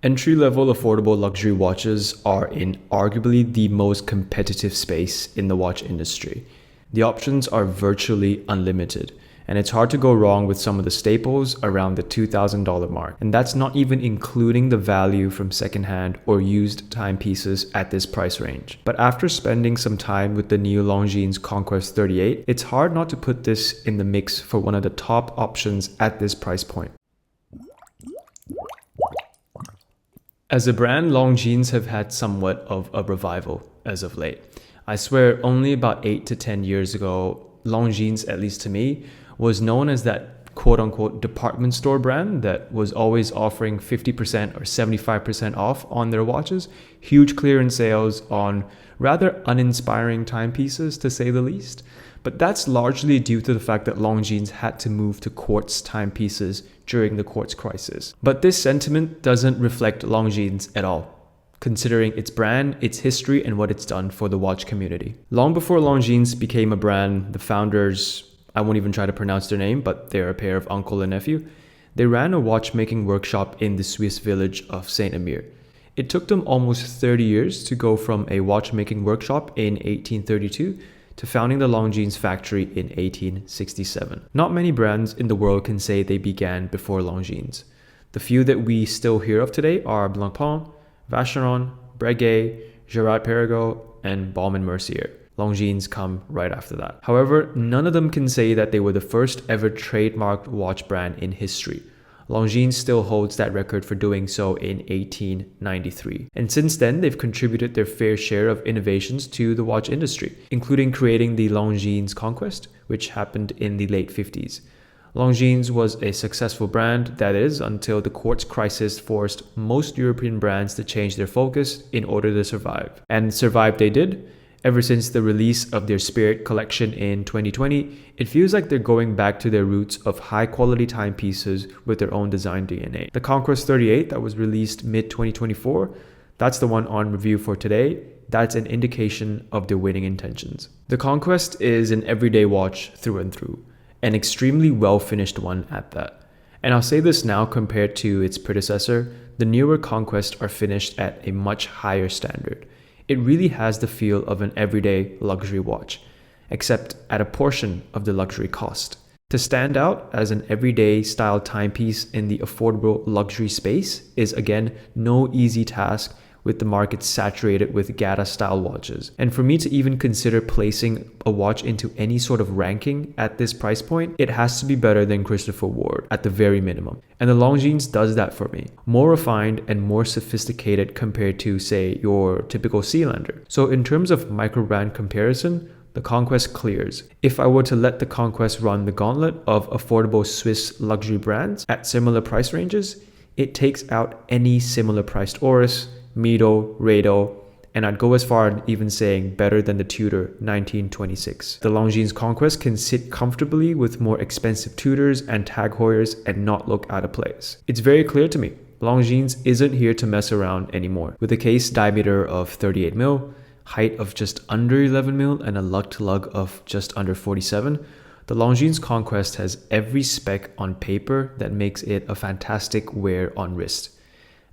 Entry-level affordable luxury watches are in arguably the most competitive space in the watch industry. The options are virtually unlimited, and it's hard to go wrong with some of the staples around the $2,000 mark. And that's not even including the value from secondhand or used timepieces at this price range. But after spending some time with the new Longines Conquest 38, it's hard not to put this in the mix for one of the top options at this price point. As a brand, Longines have had somewhat of a revival as of late. I swear only about 8 to 10 years ago, Longines, at least to me, was known as that quote-unquote department store brand that was always offering 50% or 75% off on their watches, huge clearance sales on rather uninspiring timepieces to say the least. But that's largely due to the fact that Longines had to move to quartz timepieces during the quartz crisis. But this sentiment doesn't reflect Longines at all, considering its brand, its history, and what it's done for the watch community. Long before Longines became a brand, the founders, I won't even try to pronounce their name, but they're a pair of uncle and nephew, they ran a watchmaking workshop in the Swiss village of Saint Amir. It took them almost 30 years to go from a watchmaking workshop in 1832 to founding the Longines factory in 1867. Not many brands in the world can say they began before Longines. The few that we still hear of today are Blancpain, Vacheron, Breguet, Girard-Perregaux, and Baume & Mercier. Longines come right after that. However, none of them can say that they were the first ever trademarked watch brand in history. Longines still holds that record for doing so in 1893. And since then, they've contributed their fair share of innovations to the watch industry, including creating the Longines Conquest, which happened in the late 50s. Longines was a successful brand, that is, until the quartz crisis forced most European brands to change their focus in order to survive. And survive they did. Ever since the release of their Spirit collection in 2020, it feels like they're going back to their roots of high-quality timepieces with their own design DNA. The Conquest 38 that was released mid-2024, that's the one on review for today. That's an indication of their winning intentions. The Conquest is an everyday watch through and through, an extremely well-finished one at that. And I'll say this now compared to its predecessor, the newer Conquest are finished at a much higher standard. It really has the feel of an everyday luxury watch, except at a portion of the luxury cost. To stand out as an everyday style timepiece in the affordable luxury space is again no easy task with the market saturated with Gata style watches. And for me to even consider placing a watch into any sort of ranking at this price point, it has to be better than Christopher Ward at the very minimum. And the Longines does that for me. More refined and more sophisticated compared to, say, your typical Sealander. So in terms of micro-brand comparison, the Conquest clears. If I were to let the Conquest run the gauntlet of affordable Swiss luxury brands at similar price ranges, it takes out any similar priced Oris, Mido, Rado, and I'd go as far as even saying better than the Tudor 1926. The Longines Conquest can sit comfortably with more expensive Tudors and Tag Heuers and not look out of place. It's very clear to me, Longines isn't here to mess around anymore. With a case diameter of 38mm, height of just under 11mm, and a lug-to-lug of just under 47, the Longines Conquest has every spec on paper that makes it a fantastic wear on wrist.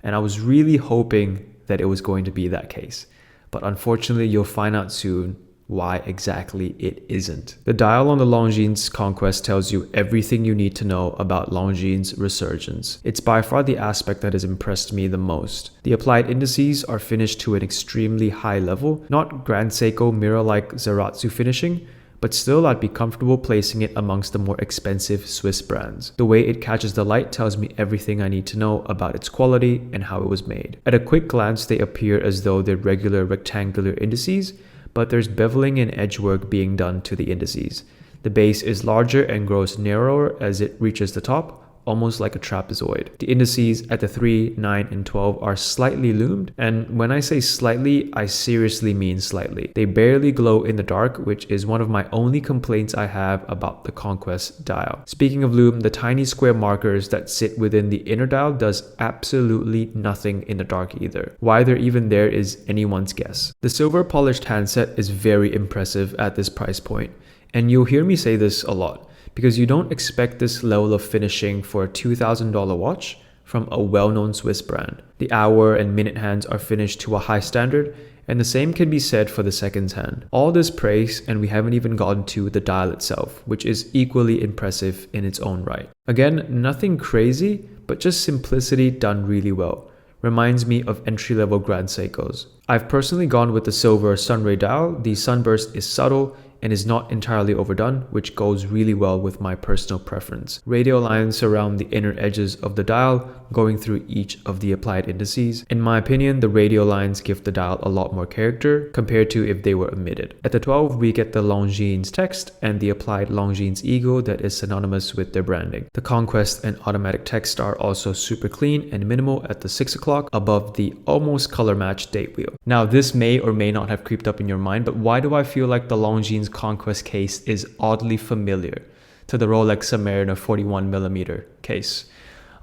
And I was really hoping that it was going to be that case. But unfortunately, you'll find out soon why exactly it isn't. The dial on the Longines Conquest tells you everything you need to know about Longines Resurgence. It's by far the aspect that has impressed me the most. The applied indices are finished to an extremely high level, not Grand Seiko mirror-like Zaratsu finishing, but still I'd be comfortable placing it amongst the more expensive Swiss brands. The way it catches the light tells me everything I need to know about its quality and how it was made. At a quick glance, they appear as though they're regular rectangular indices, but there's beveling and edge work being done to the indices. The base is larger and grows narrower as it reaches the top, almost like a trapezoid. The indices at the 3, 9, and 12 are slightly loomed, and when I say slightly, I seriously mean slightly. They barely glow in the dark, which is one of my only complaints I have about the Conquest dial. Speaking of lume, the tiny square markers that sit within the inner dial does absolutely nothing in the dark either. Why they're even there is anyone's guess. The silver polished handset is very impressive at this price point, and you'll hear me say this a lot, because you don't expect this level of finishing for a $2,000 watch from a well-known Swiss brand. The hour and minute hands are finished to a high standard, and the same can be said for the seconds hand. All this praise, and we haven't even gotten to the dial itself, which is equally impressive in its own right. Again, nothing crazy, but just simplicity done really well. Reminds me of entry-level Grand Seikos. I've personally gone with the silver sunray dial. The sunburst is subtle and is not entirely overdone, which goes really well with my personal preference. Radial lines surround the inner edges of the dial, going through each of the applied indices. In my opinion, the radial lines give the dial a lot more character compared to if they were omitted. At the 12, we get the Longines text and the applied Longines ego that is synonymous with their branding. The Conquest and automatic text are also super clean and minimal at the 6 o'clock above the almost color matched date wheel. Now, this may or may not have creeped up in your mind, but why do I feel like the Longines Conquest case is oddly familiar to the Rolex Submariner 41mm case?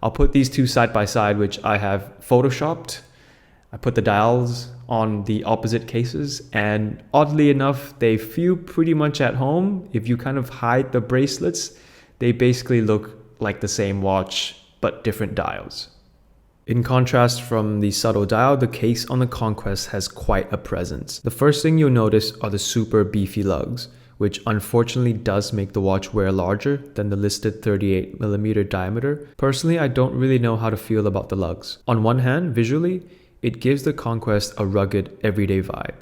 I'll put these two side by side, which I have photoshopped. I put the dials on the opposite cases, and oddly enough, they feel pretty much at home. If you kind of hide the bracelets, they basically look like the same watch, but different dials. In contrast from the subtle dial, the case on the Conquest has quite a presence. The first thing you'll notice are the super beefy lugs, which unfortunately does make the watch wear larger than the listed 38mm diameter. Personally, I don't really know how to feel about the lugs. On one hand, visually, it gives the Conquest a rugged, everyday vibe,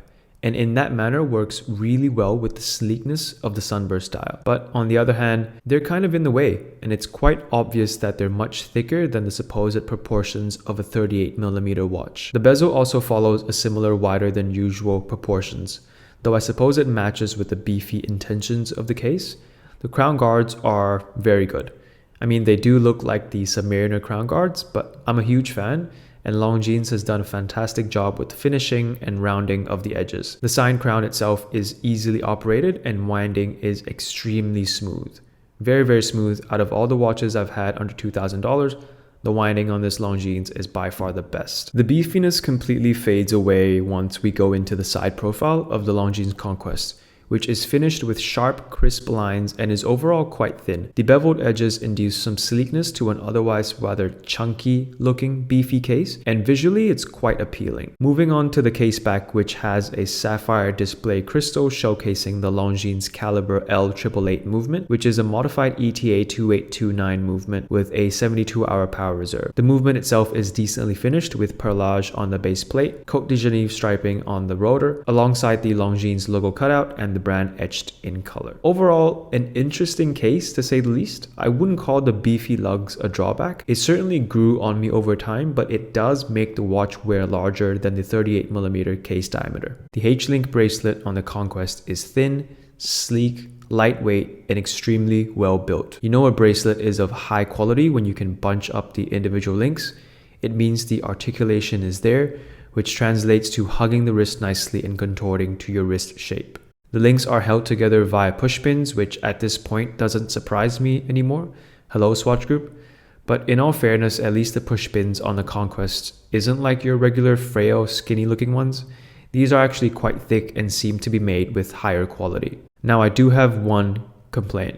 and in that manner works really well with the sleekness of the sunburst dial. But on the other hand, they're kind of in the way, and it's quite obvious that they're much thicker than the supposed proportions of a 38mm watch. The bezel also follows a similar wider than usual proportions, though I suppose it matches with the beefy intentions of the case. The crown guards are very good. I mean, they do look like the Submariner crown guards, but I'm a huge fan, and Longines has done a fantastic job with the finishing and rounding of the edges. The sign crown itself is easily operated, and winding is extremely smooth. Very, very smooth. Out of all the watches I've had under $2,000, the winding on this Longines is by far the best. The beefiness completely fades away once we go into the side profile of the Longines Conquest, which is finished with sharp, crisp lines and is overall quite thin. The beveled edges induce some sleekness to an otherwise rather chunky looking beefy case, and visually it's quite appealing. Moving on to the case back, which has a sapphire display crystal showcasing the Longines Caliber L888 movement, which is a modified ETA 2829 movement with a 72-hour power reserve. The movement itself is decently finished with perlage on the base plate, Côte de Genève striping on the rotor, alongside the Longines logo cutout and the brand etched in color. Overall, an interesting case to say the least. I wouldn't call the beefy lugs a drawback. It certainly grew on me over time, but it does make the watch wear larger than the 38mm case diameter. The H-link bracelet on the Conquest is thin, sleek, lightweight, and extremely well built. You know a bracelet is of high quality when you can bunch up the individual links. It means the articulation is there, which translates to hugging the wrist nicely and contorting to your wrist shape. The links are held together via push pins, which at this point doesn't surprise me anymore. Hello, Swatch Group. But in all fairness, at least the push pins on the Conquest isn't like your regular frail, skinny looking ones. These are actually quite thick and seem to be made with higher quality. Now, I do have one complaint: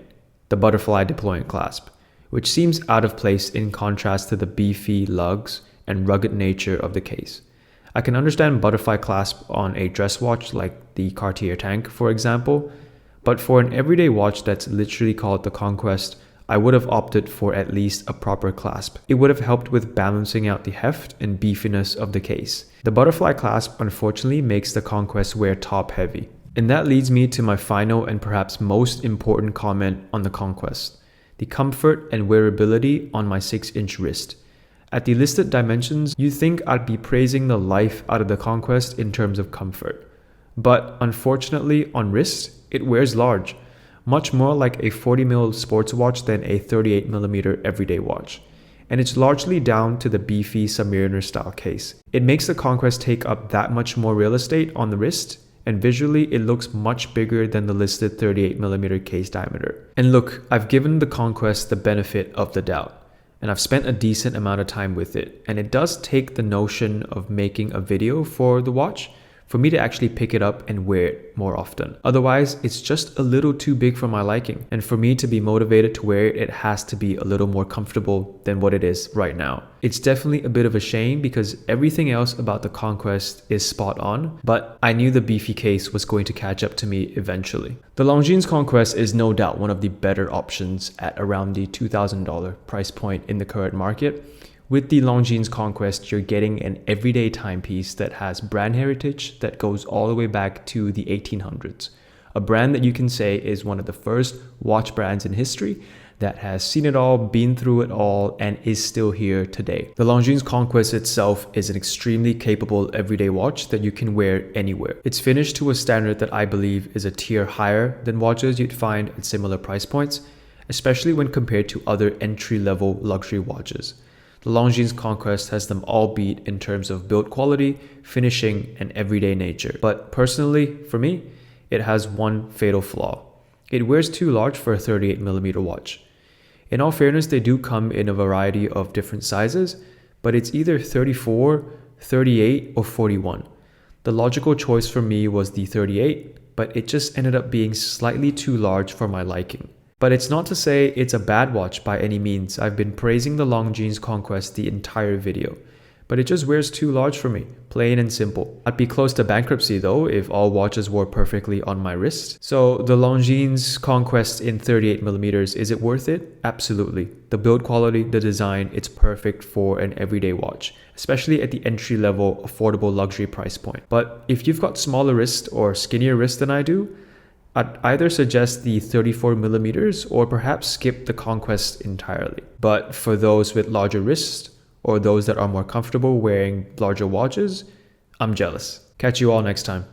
the butterfly deploying clasp, which seems out of place in contrast to the beefy lugs and rugged nature of the case. I can understand butterfly clasp on a dress watch like the Cartier Tank, for example, but for an everyday watch that's literally called the Conquest, I would have opted for at least a proper clasp. It would have helped with balancing out the heft and beefiness of the case. The butterfly clasp unfortunately makes the Conquest wear top heavy. And that leads me to my final and perhaps most important comment on the Conquest: the comfort and wearability on my 6-inch wrist. At the listed dimensions, you'd think I'd be praising the life out of the Conquest in terms of comfort. But unfortunately, on wrist, it wears large, much more like a 40mm sports watch than a 38mm everyday watch. And it's largely down to the beefy Submariner style case. It makes the Conquest take up that much more real estate on the wrist, and visually it looks much bigger than the listed 38mm case diameter. And look, I've given the Conquest the benefit of the doubt, and I've spent a decent amount of time with it, and it does take the notion of making a video for the watch for me to actually pick it up and wear it more often. Otherwise, it's just a little too big for my liking. And for me to be motivated to wear it, it has to be a little more comfortable than what it is right now. It's definitely a bit of a shame because everything else about the Conquest is spot on, but I knew the beefy case was going to catch up to me eventually. The Longines Conquest is no doubt one of the better options at around the $2,000 price point in the current market. With the Longines Conquest, you're getting an everyday timepiece that has brand heritage that goes all the way back to the 1800s. A brand that you can say is one of the first watch brands in history that has seen it all, been through it all, and is still here today. The Longines Conquest itself is an extremely capable everyday watch that you can wear anywhere. It's finished to a standard that I believe is a tier higher than watches you'd find at similar price points, especially when compared to other entry-level luxury watches. The Longines Conquest has them all beat in terms of build quality, finishing, and everyday nature. But personally, for me, it has one fatal flaw. It wears too large for a 38mm watch. In all fairness, they do come in a variety of different sizes, but it's either 34, 38, or 41. The logical choice for me was the 38, but it just ended up being slightly too large for my liking. But it's not to say it's a bad watch by any means. I've been praising the Longines Conquest the entire video, but it just wears too large for me, plain and simple. I'd be close to bankruptcy though if all watches wore perfectly on my wrist. So the Longines Conquest in 38mm, is it worth it? Absolutely. The build quality, the design, it's perfect for an everyday watch, especially at the entry level affordable luxury price point. But if you've got smaller wrist or skinnier wrist than I do, I'd either suggest the 34mm or perhaps skip the Conquest entirely. But for those with larger wrists or those that are more comfortable wearing larger watches, I'm jealous. Catch you all next time.